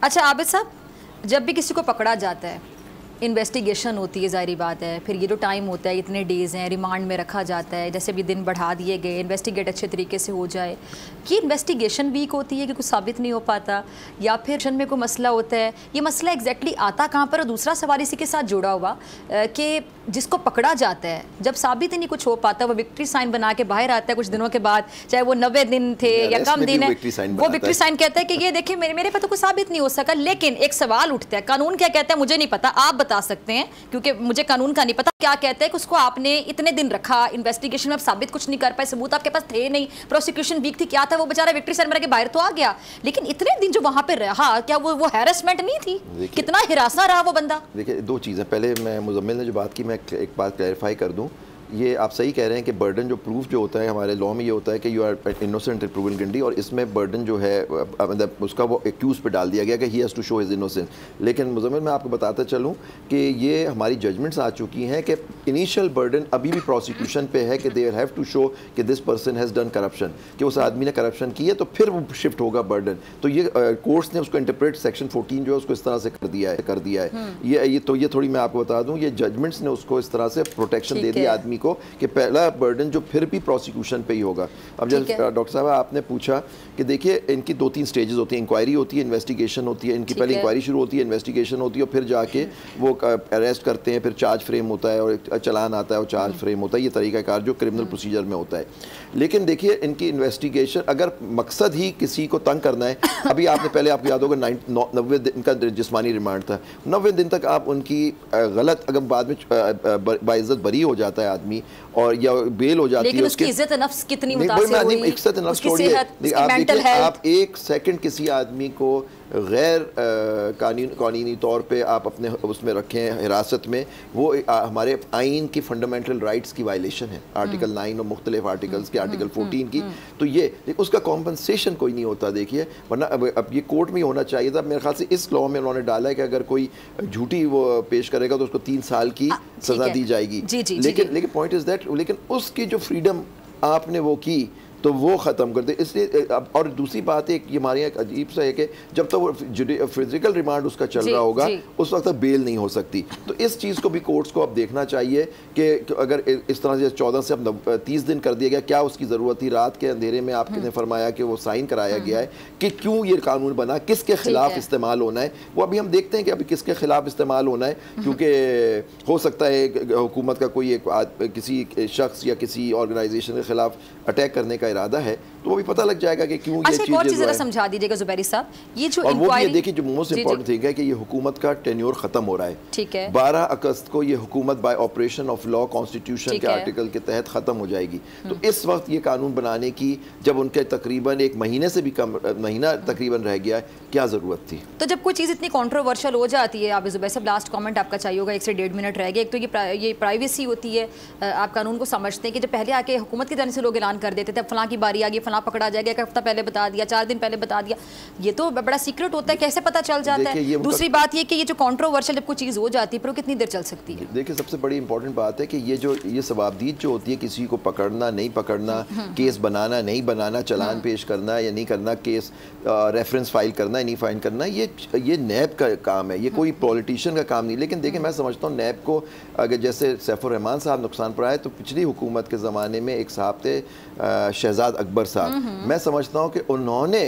अच्छा आबिद साहब, जब भी किसी को पकड़ा जाता है, इन्वेस्टिगेशन होती है, ज़ाहिर बात है, फिर ये जो टाइम होता है, इतने डेज़ हैं, रिमांड में रखा जाता है, जैसे भी दिन बढ़ा दिए गए, इन्वेस्टिगेट अच्छे तरीके से हो जाए, कि इन्वेस्टिगेशन वीक होती है कि कुछ साबित नहीं हो पाता, या फिर में कोई मसला होता है, ये मसला एग्जैक्टली आता कहाँ पर? और दूसरा सवाल इसी के साथ जुड़ा हुआ कि जिसको पकड़ा जाता है, जब साबित ही नहीं कुछ हो पाता, वो विक्ट्री साइन बना के बाहर आता है कुछ दिनों के बाद, चाहे वो 90 दिन थे या कम दिन है, वो विक्ट्री साइन कहता है कि ये देखिए मेरे पे तो कुछ साबित नहीं हो सका। लेकिन एक सवाल उठता है, कानून क्या कहता है मुझे नहीं पता, आप बता सकते हैं क्योंकि मुझे कानून का नहीं पता, क्या कहता है कि उसको आपने इतने दिन रखा, इन्वेस्टिगेशन में आप साबित कुछ नहीं कर पाए, सबूत आपके पास थे नहीं, प्रोसिक्यूशन वीक थी, क्या था, वो बेचारा विक्ट्री साइन बना के बाहर तो आ गया, लेकिन इतने दिन जो वहां पे रहा, क्या वो हैरेसमेंट नहीं थी? कितना हिरासा रहा वो बंदा? देखिए दो चीज़ें, पहले मैं मुजम्मिल ने जो बात की, मैं एक बात क्लैरिफाई कर दूं, ये आप सही कह रहे हैं कि बर्डन जो प्रूफ जो होता है हमारे लॉ में ये होता है कि you are innocent proven guilty, और इसमें बर्डन जो है मतलब उसका वो एक्यूज पे डाल दिया गया कि he has to show his innocence. लेकिन मुजम्मिल मैं आपको बताता चलूँ कि ये हमारी जजमेंट्स आ चुकी हैं कि इनिशियल बर्डन अभी भी प्रोसिक्यूशन पे है कि दे हैव टू शो कि this person has done corruption, कि उस आदमी ने करप्शन की है, तो फिर वो शिफ्ट होगा बर्डन। तो ये कोर्ट्स ने उसको इंटरप्रेट सेक्शन 14 जो है उसको इस तरह से कर दिया है। ये थोड़ी मैं आपको बता दूँ, ये जजमेंट्स ने उसको इस तरह से प्रोटेक्शन दे दी आदमी को कि पहला बर्डन जो फिर भी प्रोसिक्यूशन पे ही होगा। अब जब डॉक्टर साहब आपने पूछा कि देखिए इनकी 2-3 स्टेजेस होती हैं, इंक्वायरी होती है, इन्वेस्टिगेशन होती है, इनकी पहले इंक्वायरी शुरू होती है, इन्वेस्टिगेशन होती है, और फिर जाके वो अरेस्ट करते हैं, फिर चार्ज फ्रेम होता है और चालान आता है और चार्ज फ्रेम होता है, ये तरीक़ाकार जो क्रिमिनल प्रोसीजर में होता है। लेकिन देखिए इनकी इन्वेस्टिगेशन अगर मकसद ही किसी को तंग करना है, अभी आपने पहले आपको याद होगा 90 दिन का जिस्मानी रिमांड था, 90 दिन तक आप उनकी गलत, अगर बाद में बाइज्जत बरी हो जाता है आदमी और या बेल हो जाती है, उसकी इज्जत नफ्स कितनी मुतासिर हुई, इज्जत नफ्स छोड़िए, आप देखिए आप एक सेकंड किसी आदमी को गैर कानूनी तौर पे आप अपने उसमें रखें हिरासत में, वो हमारे आइन की फंडामेंटल राइट्स की वायलेशन है, आर्टिकल 9 और मुख्तलिफ आर्टिकल्स के, आर्टिकल 14 की। तो ये उसका कॉम्पनसेशन कोई नहीं होता, देखिए, वरना अब ये कोर्ट में ही होना चाहिए था। मेरे ख्याल से इस लॉ में उन्होंने डाला है कि अगर कोई झूठी वो पेश करेगा तो उसको 3 साल की सज़ा दी जाएगी। लेकिन पॉइंट इज़ दैट, लेकिन उसकी जो फ्रीडम आपने वो की तो वो ख़त्म कर दे, इसलिए। और दूसरी बात एक, ये हमारे यहाँ एक अजीब सा है कि जब तक वो फिजिकल रिमांड उसका चल रहा होगा उस वक्त तक बेल नहीं हो सकती। तो इस चीज़ को भी कोर्ट्स को अब देखना चाहिए कि अगर इस तरह से 14 से अब 30 दिन कर दिया गया, क्या उसकी ज़रूरत थी? रात के अंधेरे में आपने फरमाया कि वो साइन कराया गया है कि क्यों ये कानून बना, किसके खिलाफ इस्तेमाल होना है, वो अभी हम देखते हैं कि अभी किसके खिलाफ इस्तेमाल होना है, क्योंकि हो सकता है हुकूमत का कोई किसी शख्स या किसी ऑर्गेनाइजेशन के खिलाफ अटैक करने का इरादा है, तो वो भी पता लग जाएगा कि क्यों ये चीज़। और चीज़ जरा समझा दीजिएगा ज़ुबैरी साहब, ये जो और वो भी देखिए जो मोस्ट इंपॉर्टेंट थिंग है कि ये हुकूमत का टेन्योर खत्म हो रहा है। ठीक है, 12 अगस्त को ये हुकूमत bye operation of law constitution के आर्टिकल के तहत खत्म हो जाएगी। तो इस वक्त ये कानून बनाने की, जब उनके तकरीबन 1 महीने से भी कम, महीना तकरीबन रह गया है, क्या ज़रूरत थी? तो जब कोई चीज़ इतनी कॉन्ट्रोवर्शियल हो जाती है, आप ज़ुबैर साहब लास्ट कॉमेंट आपका चाहिए होगा, 1 से 1.5 मिनट रह गए। एक तो ये प्राइवेसी होती है, आप कानून को समझते हैं कि जब पहले आके हुकूमत की जानिब से लोग ऐलान कर देते थे फलां की बारी आ गई, फलां पकड़ा जाएगा, 1 हफ्ता पहले बता दिया, 4 दिन पहले बता दिया, ये तो बड़ा सीक्रेट होता है, कैसे पता चल जाता है? दूसरी बात ये कि ये जो कॉन्ट्रोवर्शियल जब कोई चीज़ हो जाती है, फिर वो कितनी देर चल सकती है? देखिए सबसे बड़ी इंपॉर्टेंट बात है कि ये सवाबदीद जो होती है, किसी को पकड़ना नहीं पकड़ना, केस बनाना नहीं बनाना, चालान पेश करना या नहीं करना, केस रेफरेंस फाइल करना नहीं फाइल करना, ये नैब का काम है, ये कोई पॉलिटिशियन का काम नहीं। लेकिन देखिए मैं समझता हूँ नैब को, अगर जैसे सैफुर रहमान साहब नुकसान पर आए, तो पिछली हुकूमत के ज़माने में एक साहब थे शहजाद अकबर साहब, मैं समझता हूँ कि उन्होंने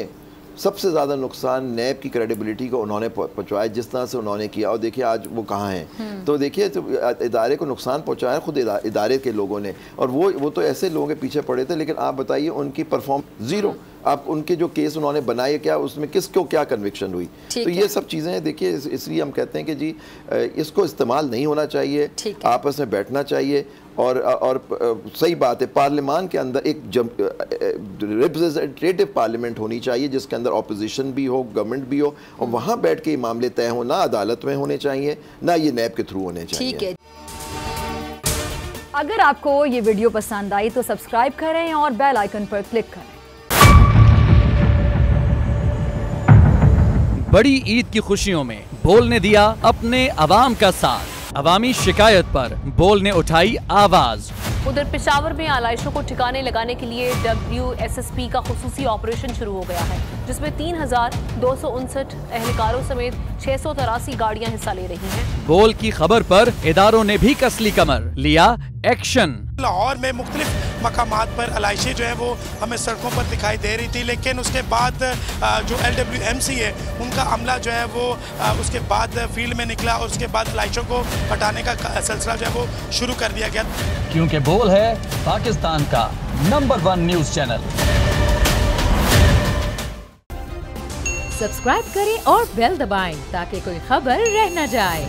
सबसे ज़्यादा नुकसान नैब की क्रेडिबिलिटी को उन्होंने पहुँचाया, जिस तरह से उन्होंने किया। और देखिए आज वो कहाँ हैं, तो देखिए तो इदारे को नुकसान पहुँचाया खुद इदारे के लोगों ने, और वो तो ऐसे लोगों के पीछे पड़े थे। लेकिन आप बताइए उनकी परफॉर्म ज़ीरो, आप उनके जो केस उन्होंने बनाए, क्या उसमें किसको क्या कन्विक्शन हुई? तो ये सब चीज़ें देखिए, इसलिए हम कहते हैं कि जी इसको इस्तेमाल नहीं होना चाहिए, आपस में बैठना चाहिए। और सही बात है, पार्लियामान के अंदर एक रिप्रेजेंटेटिव पार्लियामेंट होनी चाहिए, जिसके अंदर ऑपोजिशन भी हो, गवर्नमेंट भी हो, और वहाँ बैठ के ये मामले तय हो, ना अदालत में होने चाहिए, ना ये नैब के थ्रू होने चाहिए। ठीक है, अगर आपको ये वीडियो पसंद आई तो सब्सक्राइब करें और बेल आइकन पर क्लिक करें। बड़ी ईद की खुशियों में बोल ने दिया अपने अवाम का साथ, अवामी शिकायत पर बोल ने उठाई आवाज। उधर पेशावर में आलाइशों को ठिकाने लगाने के लिए WSSP का खुसूसी ऑपरेशन शुरू हो गया है, जिसमें 3,259 एहलकारों समेत 683 गाड़ियां हिस्सा ले रही हैं। बोल की खबर पर इदारों ने भी कसली कमर, लिया एक्शन। लाहौर में मुख्तलिफ मकामात पर आलाइशें जो है वो हमें सड़कों पर दिखाई दे रही थी, लेकिन उसके बाद जो LWMC है उनका अमला जो है वो उसके बाद फील्ड में निकला और उसके बाद आलाइशों को हटाने का सिलसिला जो है वो शुरू कर दिया गया, क्योंकि बोल है पाकिस्तान का नंबर 1 न्यूज चैनल। सब्सक्राइब करें और बेल दबाएं ताकि कोई खबर रह न जाए।